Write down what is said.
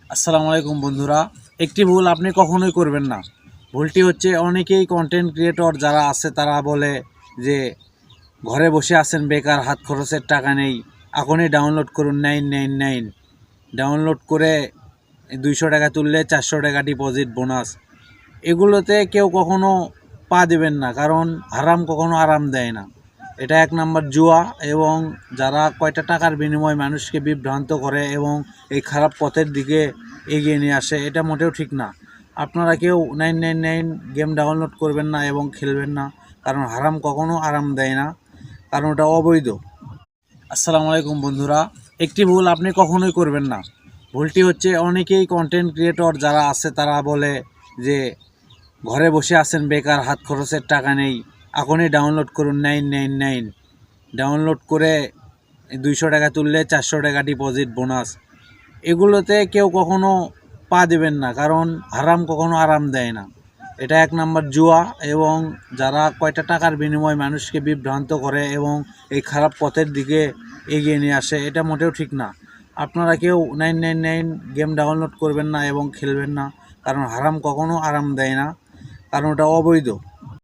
আসসালামু আলাইকুম বন্ধুরা। একটি ভুল আপনি কখনোই করবেন না। ভুলটি হচ্ছে অনেকেই কন্টেন্ট ক্রিয়েটর যারা আছে তারা বলে যে ঘরে বসে আছেন বেকার, হাত খরচের টাকা নেই, এখনই ডাউনলোড করুন 999। ডাউনলোড করে 200 টাকা তুললে 400 টাকা ডিপোজিট বোনাস। এগুলোতে কেউ কখনো পা দেবেন না, কারণ হারাম কখনো আরাম দেয় না। এটা এক নাম্বার জুয়া, এবং যারা কয়টা টাকার বিনিময়ে মানুষকে বিভ্রান্ত করে এবং এই খারাপ পথের দিকে এগিয়ে নিয়ে আসে, এটা মোটেও ঠিক না। আপনারা কেউ 999 গেম ডাউনলোড করবেন না এবং খেলবেন না, কারণ হারাম কখনো আরাম দেয় না, কারণ ওটা অবৈধ। আসসালামু আলাইকুম বন্ধুরা। একটি ভুল আপনি কখনোই করবেন না। ভুলটি হচ্ছে অনেকেই কন্টেন্ট ক্রিয়েটর যারা আছে তারা বলে যে ঘরে বসে আছেন বেকার, হাত খরচের টাকা নেই, এখনই ডাউনলোড করুন 999। ডাউনলোড করে 200 টাকা তুললে 400 টাকা ডিপোজিট বোনাস। এগুলোতে কেউ কখনো পা দেবেন না, কারণ হারাম কখনো আরাম দেয় না। এটা এক নাম্বার জুয়া, এবং যারা কয়টা টাকার বিনিময়ে মানুষকে বিভ্রান্ত করে এবং এই খারাপ পথের দিকে এগিয়ে নিয়ে আসে, এটা মোটেও ঠিক না। আপনারা কেউ 999 গেম ডাউনলোড করবেন না এবং খেলবেন না, কারণ হারাম কখনো আরাম দেয় না, কারণ ওটা অবৈধ।